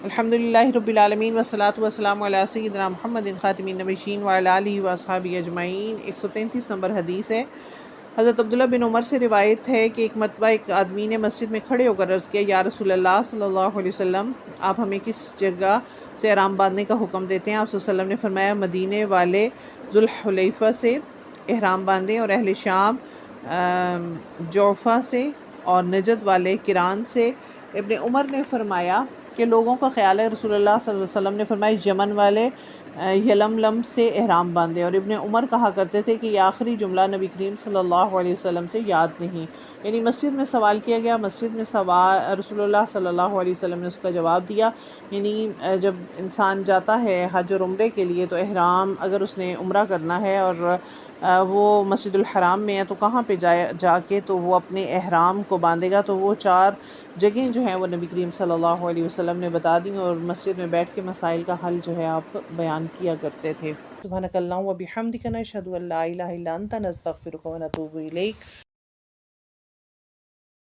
الحمدللہ رب العالمین والصلاة والسلام علی سیدنا محمد خاتم النبیین وعلی آلہ واصحابہ اجمعین۔ 133 نمبر حدیث ہے۔ حضرت عبداللہ بن عمر سے روایت ہے کہ ایک مرتبہ ایک آدمی نے مسجد میں کھڑے ہو کر عرض کیا، یا رسول اللہ صلی اللہ علیہ وسلم، آپ ہمیں کس جگہ سے احرام باندھنے کا حکم دیتے ہیں؟ آپ صلی اللہ علیہ وسلم نے فرمایا، مدینے والے ذوالحلیفہ سے احرام باندھیں، اور اہل شام جعفہ سے، اور نجد والے کران سے۔ ابن عمر نے فرمایا کہ لوگوں کا خیال ہے رسول اللہ صلی اللہ علیہ وسلم نے فرمایا یمن والے یلملم سے احرام باندھے، اور ابن عمر کہا کرتے تھے کہ یہ آخری جملہ نبی کریم صلی اللہ علیہ وسلم سے یاد نہیں۔ یعنی مسجد میں سوال کیا گیا، مسجد میں رسول اللہ صلی اللہ علیہ وسلم نے اس کا جواب دیا۔ یعنی جب انسان جاتا ہے حج اور عمرے کے لیے تو احرام، اگر اس نے عمرہ کرنا ہے اور وہ مسجد الحرام میں ہے تو کہاں پہ جا کے تو وہ اپنے احرام کو باندھے گا، تو وہ 4 جگہیں جو ہیں وہ نبی کریم صلی اللہ علیہ وسلم نے بتا دیں، اور مسجد میں بیٹھ کے مسائل کا حل جو ہے آپ بیان کیا کرتے تھے۔ سبحانک اللہم و بحمدک، نشہد ان لا الہ الا انت، نستغفرک و نتوب الیک۔